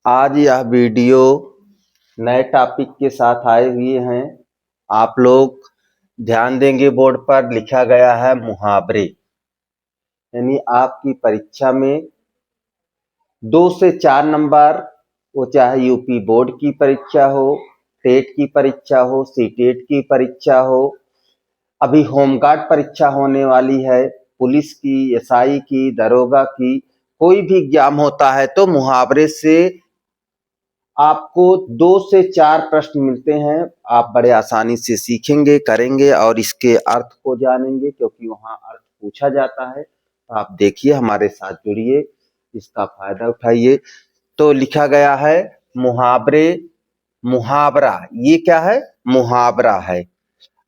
आज यह वीडियो नए टॉपिक के साथ आए हुए हैं। आप लोग ध्यान देंगे, बोर्ड पर लिखा गया है मुहावरे। यानी आपकी परीक्षा में 2 से 4 नंबर, वो चाहे यूपी बोर्ड की परीक्षा हो, टेट की परीक्षा हो, सीटेट की परीक्षा हो, अभी होमगार्ड परीक्षा होने वाली है, पुलिस की, एसआई की, दरोगा की, कोई भी एग्जाम होता है तो मुहावरे से आपको 2 से 4 प्रश्न मिलते हैं। आप बड़े आसानी से सीखेंगे, करेंगे और इसके अर्थ को जानेंगे, क्योंकि वहां अर्थ पूछा जाता है। तो आप देखिए, हमारे साथ जुड़िए, इसका फायदा उठाइए। तो लिखा गया है मुहावरे। मुहावरा ये क्या है? मुहावरा है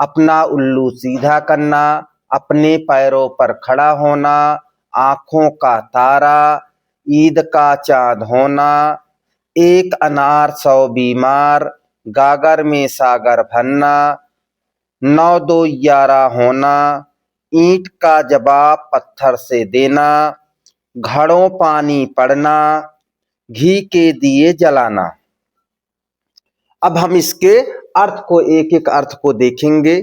अपना उल्लू सीधा करना, अपने पैरों पर खड़ा होना, आंखों का तारा, ईद का चांद होना, एक अनार 100 बीमार, गागर में सागर भरना, 9 2 11 होना, ईंट का जवाब पत्थर से देना, घड़ों पानी पड़ना, घी के दिए जलाना। अब हम इसके अर्थ को, एक एक अर्थ को देखेंगे।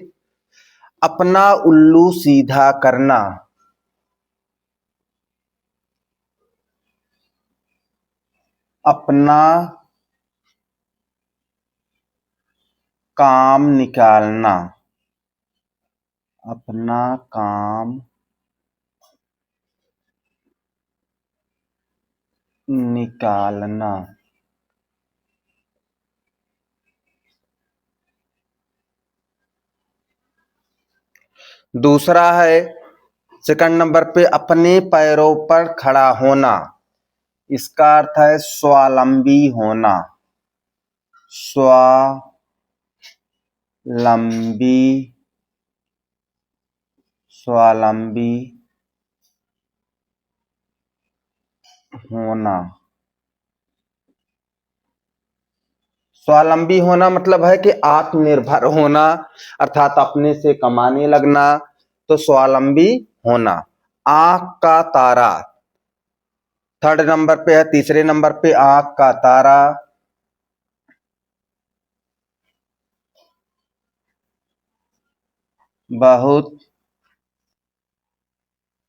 अपना उल्लू सीधा करना, अपना काम निकालना, अपना काम निकालना। दूसरा है सेकंड नंबर पे अपने पैरों पर खड़ा होना। इसका अर्थ है स्वावलंबी होना, स्वावलंबी, स्वावलंबी होना। स्वावलंबी होना मतलब है कि आत्मनिर्भर होना, अर्थात अपने से कमाने लगना। तो स्वावलंबी होना। आंख का तारा थर्ड नंबर पे है, तीसरे नंबर पे आंख का तारा। बहुत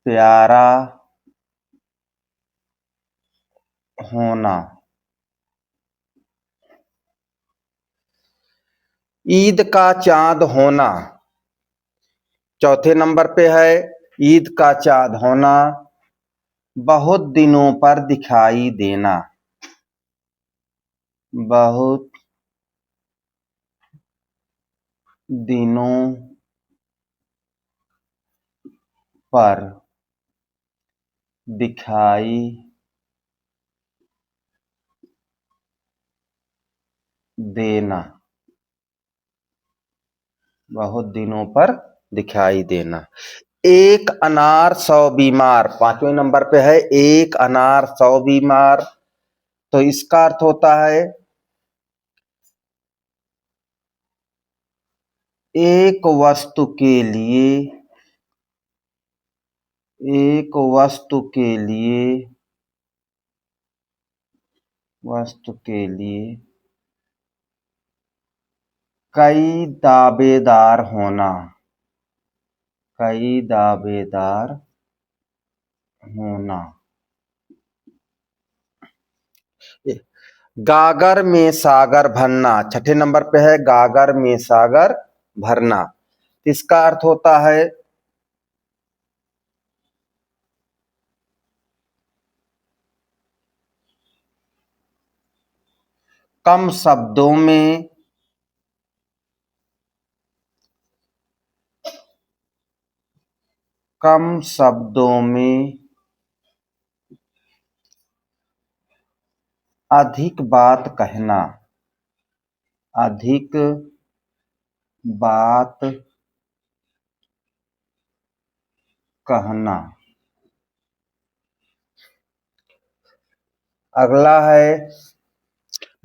प्यारा होना। ईद का चांद होना चौथे नंबर पे है। ईद का चांद होना, बहुत दिनों पर दिखाई देना, बहुत दिनों पर दिखाई देना, बहुत दिनों पर दिखाई देना। एक अनार 100 बीमार, पांचवें नंबर पे है। एक अनार 100 बीमार, तो इसका अर्थ होता है एक वस्तु के लिए, एक वस्तु के लिए, वस्तु के लिए कई दावेदार होना, कई दावेदार होना। गागर में सागर भरना, छठे नंबर पे है। गागर में सागर भरना, इसका अर्थ होता है कम शब्दों में, कम शब्दों में अधिक बात कहना, अधिक बात कहना। अगला है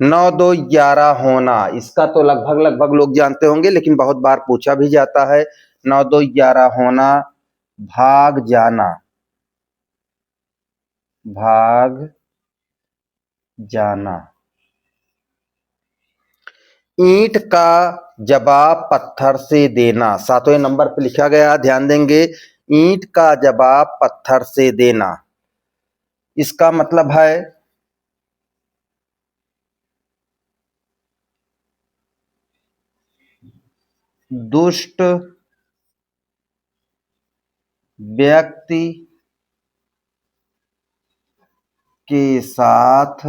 9 2 11 होना। इसका तो लगभग लगभग लोग जानते होंगे, लेकिन बहुत बार पूछा भी जाता है। 9 2 11 होना, भाग जाना, भाग जाना। ईंट का जवाब पत्थर से देना, 7वें नंबर पे लिखा गया, ध्यान देंगे। ईंट का जवाब पत्थर से देना, इसका मतलब है दुष्ट व्यक्ति के साथ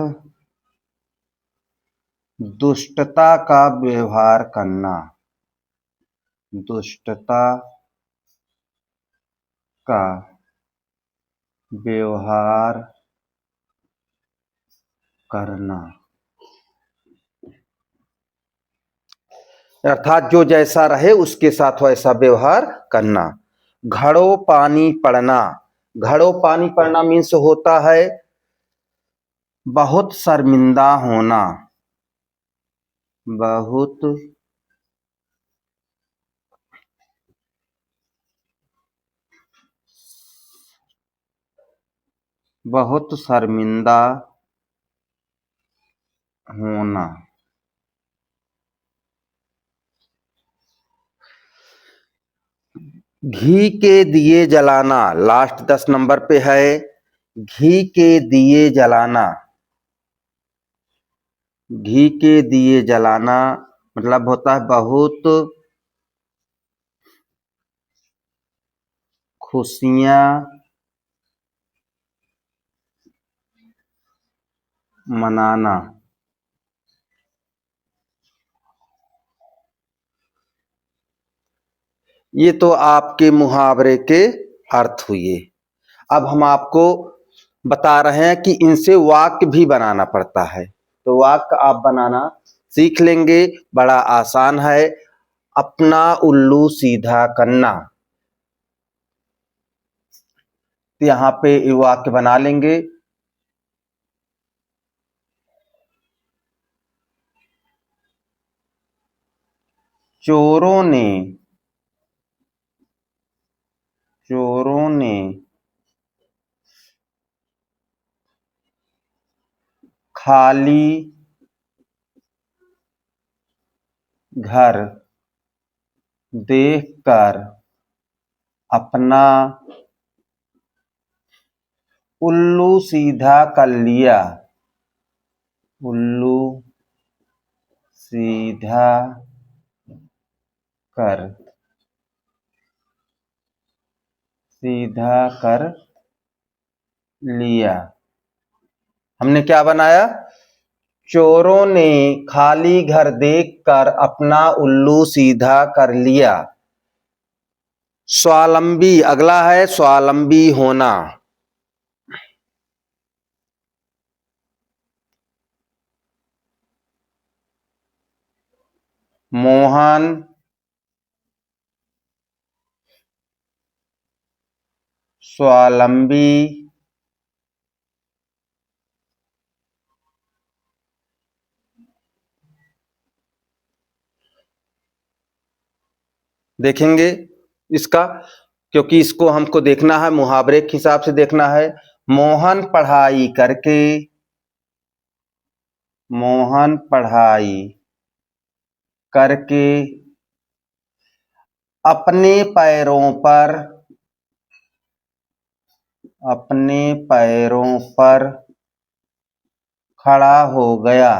दुष्टता का व्यवहार करना, दुष्टता का व्यवहार करना, अर्थात जो जैसा रहे उसके साथ वैसा व्यवहार करना। घड़ों पानी पड़ना, घड़ों पानी पड़ना मीन्स होता है बहुत शर्मिंदा होना, बहुत शर्मिंदा होना। घी के दिए जलाना, लास्ट 10 नंबर पे है। घी के दिए जलाना, घी के दिए जलाना मतलब होता है बहुत खुशियां मनाना। ये तो आपके मुहावरे के अर्थ हुए। अब हम आपको बता रहे हैं कि इनसे वाक्य भी बनाना पड़ता है, तो वाक्य आप बनाना सीख लेंगे, बड़ा आसान है। अपना उल्लू सीधा करना, तो यहाँ पे वाक्य बना लेंगे। चोरों ने खाली घर देखकर अपना उल्लू सीधा कर लिया, उल्लू सीधा कर लिया। हमने क्या बनाया? चोरों ने खाली घर देखकर अपना उल्लू सीधा कर लिया। स्वावलंबी, अगला है स्वावलंबी होना। मोहन स्वावलंबी देखेंगे इसका, क्योंकि इसको हमको देखना है मुहावरे के हिसाब से देखना है। मोहन पढ़ाई करके अपने पैरों पर खड़ा हो गया।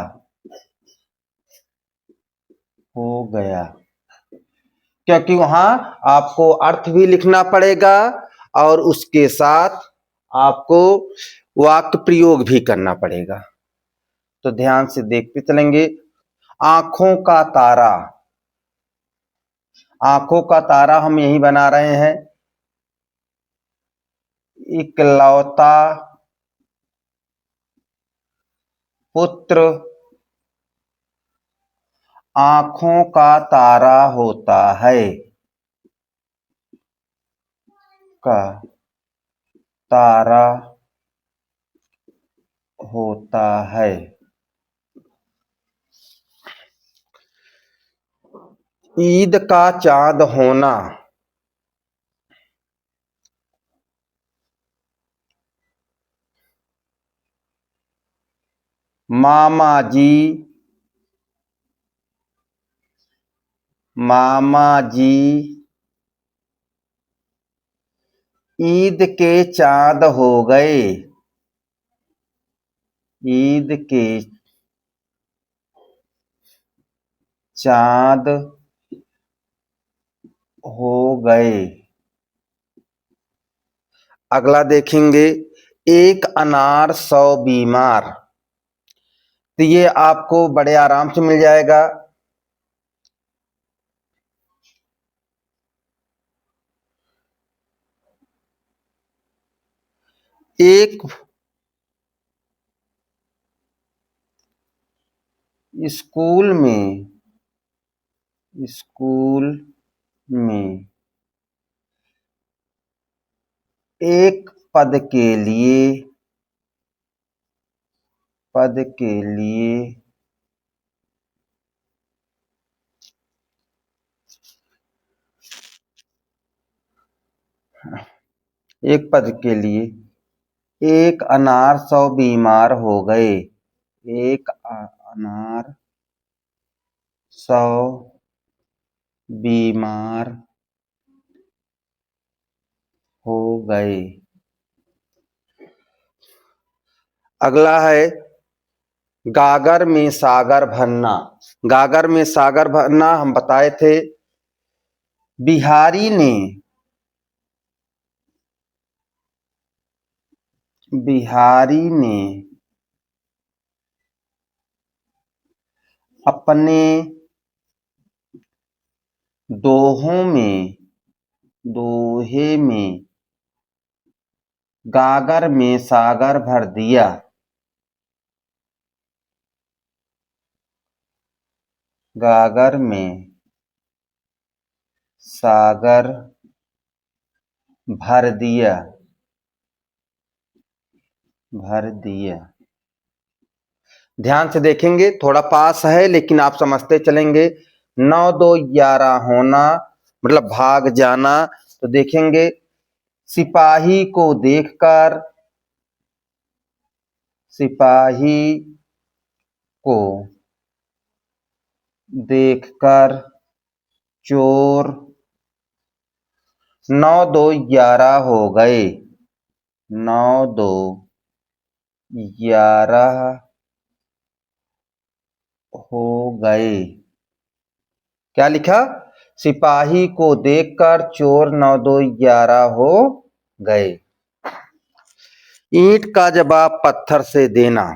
क्योंकि वहां आपको अर्थ भी लिखना पड़ेगा और उसके साथ आपको वाक्य प्रयोग भी करना पड़ेगा, तो ध्यान से देखते चलेंगे। आंखों का तारा, आंखों का तारा हम यही बना रहे हैं। इकलौता पुत्र आंखों का तारा होता है, का तारा होता है। ईद का चांद होना, मामा जी, मामा जी ईद के चांद हो गए, ईद के चांद हो गए। अगला देखेंगे, एक अनार 100 बीमार। तो ये आपको बड़े आराम से मिल जाएगा। एक स्कूल में, स्कूल में एक पद के लिए, पद के लिए एक पद के लिए एक अनार 100 बीमार हो गए, एक अनार 100 बीमार हो गए। अगला है गागर में सागर भरना। गागर में सागर भरना हम बताए थे। बिहारी ने, बिहारी ने अपने दोहों में, दोहे में गागर में सागर भर दिया, गागर में सागर भर दिया, भर दिया। ध्यान से देखेंगे, थोड़ा पास है लेकिन आप समझते चलेंगे। 9 2 11 होना मतलब भाग जाना। तो देखेंगे, सिपाही को देखकर, सिपाही को देखकर चोर 9 2 11 हो गए, 9 2 11 हो गए। क्या लिखा? सिपाही को देखकर चोर 9 2 11 हो गए। ईंट का जवाब पत्थर से देना।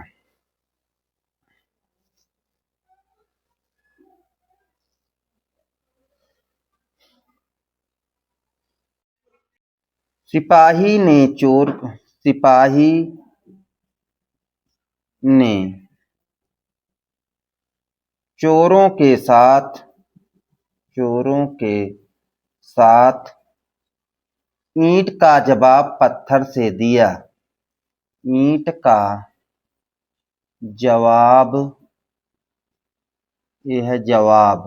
सिपाही ने चोर, सिपाही ने चोरों के साथ, चोरों के साथ ईंट का जवाब पत्थर से दिया, ईंट का जवाब, यह जवाब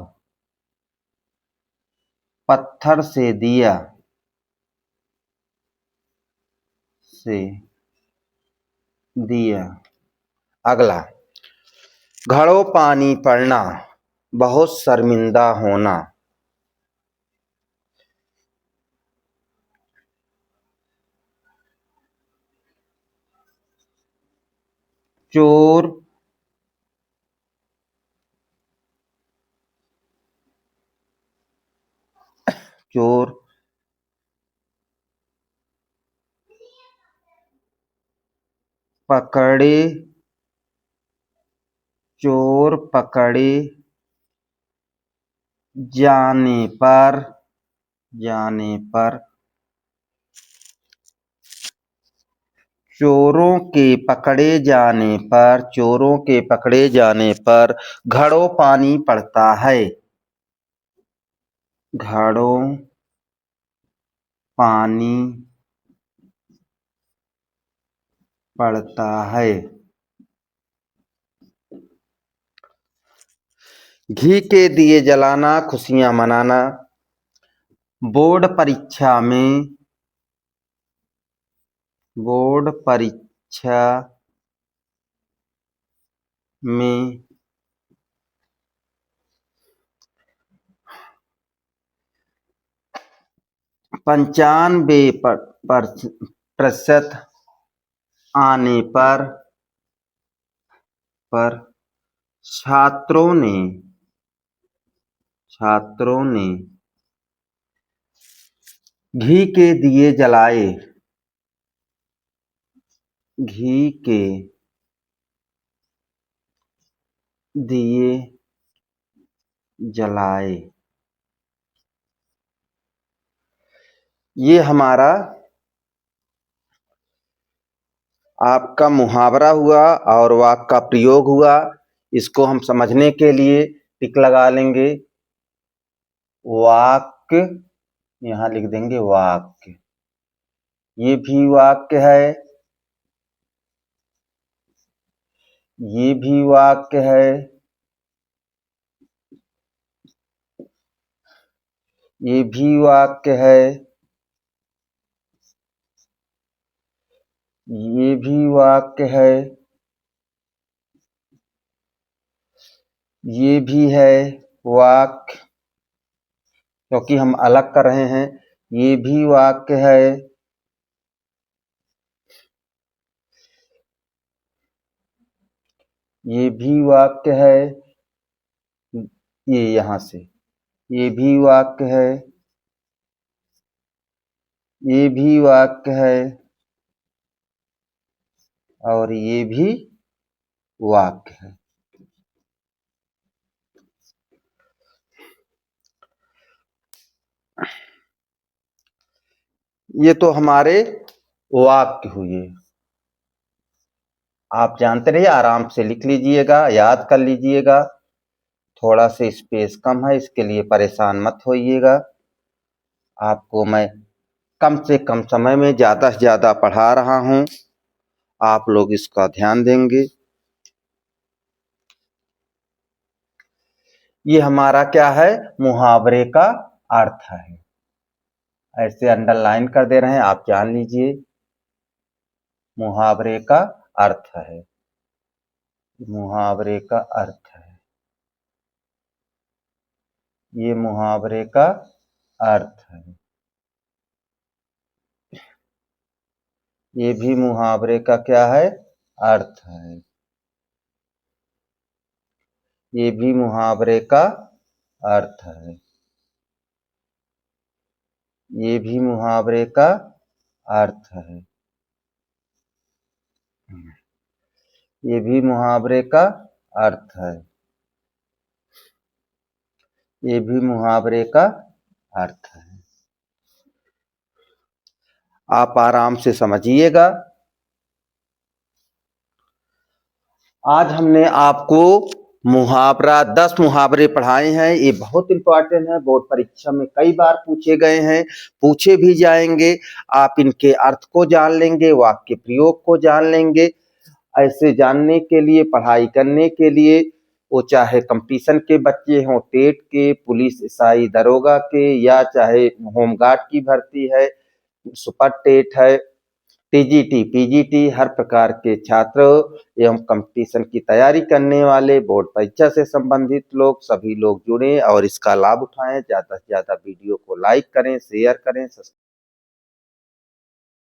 पत्थर से दिया, से दिया। अगला, घड़ों पानी पड़ना, बहुत शर्मिंदा होना। चोर चोर पकड़े, चोर पकड़े जाने पर, जाने पर चोरों के पकड़े जाने पर, चोरों के पकड़े जाने पर घड़ों पानी पड़ता है, घड़ों पानी पड़ता है। घी के दिए जलाना, खुशियां मनाना। बोर्ड परीक्षा में, बोर्ड परीक्षा में 95% आने पर छात्रों ने घी के दिए जलाए। घी के दिए जलाए। ये हमारा आपका मुहावरा हुआ और वाक्य का प्रयोग हुआ। इसको हम समझने के लिए टिक लगा लेंगे। वाक्य यहां लिख देंगे वाक्य। ये भी वाक्य है, ये भी वाक्य है, ये भी वाक्य है, ये भी वाक्य है, ये भी है वाक्य, क्योंकि हम अलग कर रहे हैं। ये भी वाक्य है, ये भी वाक्य है, ये यहां से ये भी वाक्य है, ये भी वाक्य है और ये भी वाक्य है। ये तो हमारे वाक्य हुए। आप जानते रहिए, आराम से लिख लीजिएगा, याद कर लीजिएगा। थोड़ा सा स्पेस कम है, इसके लिए परेशान मत होइएगा। आपको मैं कम से कम समय में ज्यादा से ज्यादा पढ़ा रहा हूं, आप लोग इसका ध्यान देंगे। ये हमारा क्या है, मुहावरे का अर्थ है। ऐसे अंडरलाइन कर दे रहे हैं, आप जान लीजिए। मुहावरे का अर्थ है, मुहावरे का अर्थ है, ये मुहावरे का अर्थ है। ये भी मुहावरे का क्या है, अर्थ है। ये भी मुहावरे का अर्थ है। ये भी मुहावरे का अर्थ है। ये भी मुहावरे का अर्थ है। ये भी मुहावरे का अर्थ है। आप आराम से समझिएगा। आज हमने आपको मुहावरा 10 मुहावरे पढ़ाए हैं। ये बहुत इंपॉर्टेंट है, बोर्ड परीक्षा में कई बार पूछे गए हैं, पूछे भी जाएंगे। आप इनके अर्थ को जान लेंगे, वाक्य प्रयोग को जान लेंगे। ऐसे जानने के लिए, पढ़ाई करने के लिए, वो चाहे कंपटीशन के बच्चे हों, टेट के, पुलिस, एसआई, दरोगा के, या चाहे होमगार्ड की भर्ती है, सुपर टेट है, टीजीटी, पीजीटी, हर प्रकार के छात्र एवं कंपटीशन की तैयारी करने वाले, बोर्ड परीक्षा से संबंधित लोग, सभी लोग जुड़े और इसका लाभ उठाएं। ज्यादा से ज्यादा वीडियो को लाइक करें, शेयर करें,